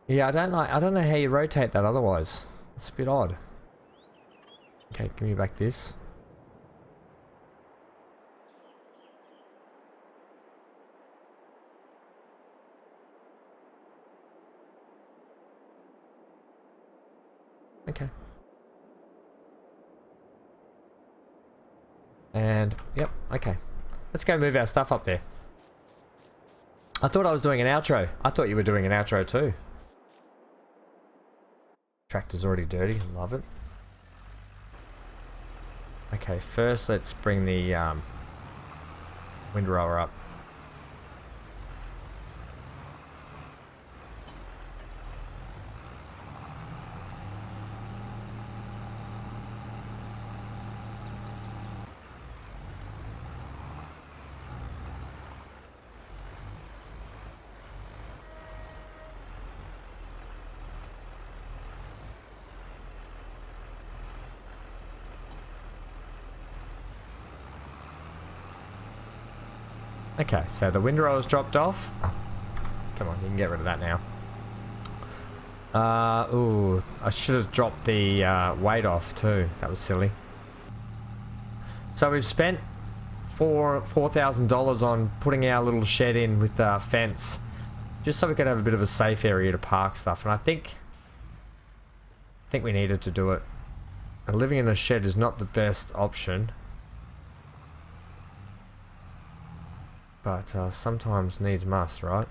Yeah, I don't know how you rotate that otherwise. It's a bit odd. Okay, give me back this. Okay. And, yep, okay. Let's go move our stuff up there. I thought I was doing an outro. I thought you were doing an outro too. Tractor's already dirty, love it. Okay, first let's bring the windrower up. Okay, so the windrower's dropped off. Come on, you can get rid of that now. Ooh, I should have dropped the weight off too. That was silly. So we've spent $4,000 on putting our little shed in with a fence, just so we could have a bit of a safe area to park stuff. And I think I think we needed to do it. And living in a shed is not the best option. But sometimes needs must, right?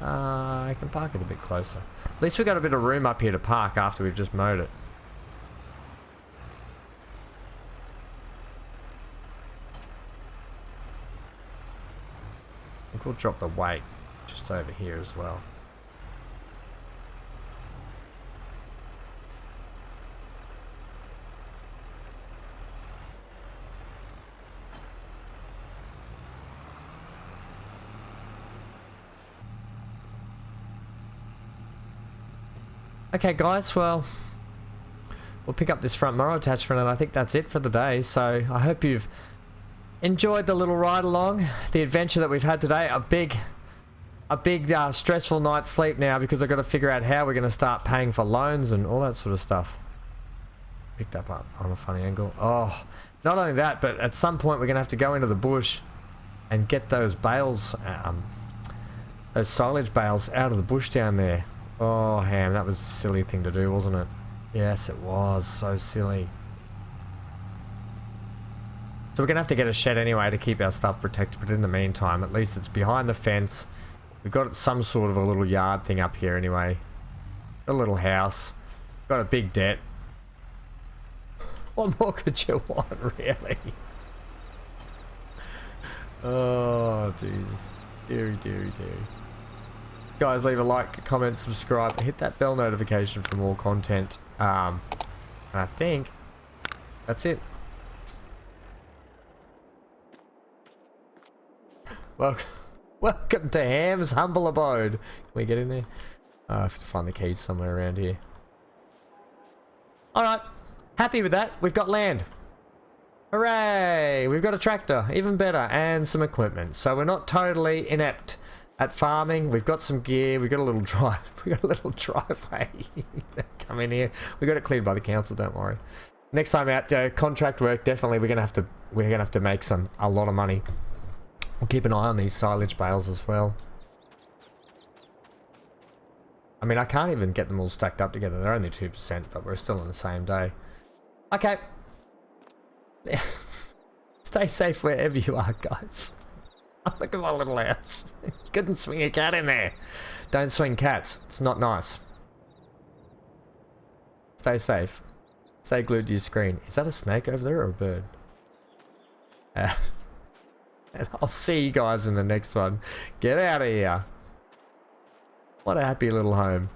I can park it a bit closer. At least we got a bit of room up here to park after we've just mowed it. I think we'll drop the weight just over here as well. Okay guys, well, we'll pick up this front mower attachment and I think that's it for the day. So I hope you've enjoyed the little ride along, the adventure that we've had today. A big stressful night's sleep now because I've got to figure out how we're going to start paying for loans and all that sort of stuff. Picked that up on a funny angle. Oh, not only that, but at some point we're going to have to go into the bush and get those bales, those silage bales out of the bush down there. Oh, Ham, that was a silly thing to do, wasn't it? Yes, it was. So silly. So we're going to have to get a shed anyway to keep our stuff protected, but in the meantime, at least it's behind the fence. We've got some sort of a little yard thing up here anyway. A little house. Got a big debt. What more could you want, really? Oh, Jesus. Deary, deary, deary. Guys, leave a like, comment, subscribe, hit that bell notification for more content. And I think that's it. Welcome to Ham's humble abode. Can we get in there? I have to find the keys somewhere around here. Alright, happy with that. We've got land. Hooray! We've got a tractor, even better, and some equipment. So we're not totally inept at farming. We've got some gear. We've got a little driveway. Come in here. We got it cleared by the council. Don't worry. Next time out, contract work. Definitely, we're gonna have to make a lot of money. We'll keep an eye on these silage bales as well. I mean, I can't even get them all stacked up together. They're only 2%, but we're still on the same day. Okay. Stay safe wherever you are, guys. Look at my little house. You couldn't swing a cat in there. Don't swing cats. It's not nice. Stay safe. Stay glued to your screen. Is that a snake over there or a bird? And I'll see you guys in the next one. Get out of here. What a happy little home.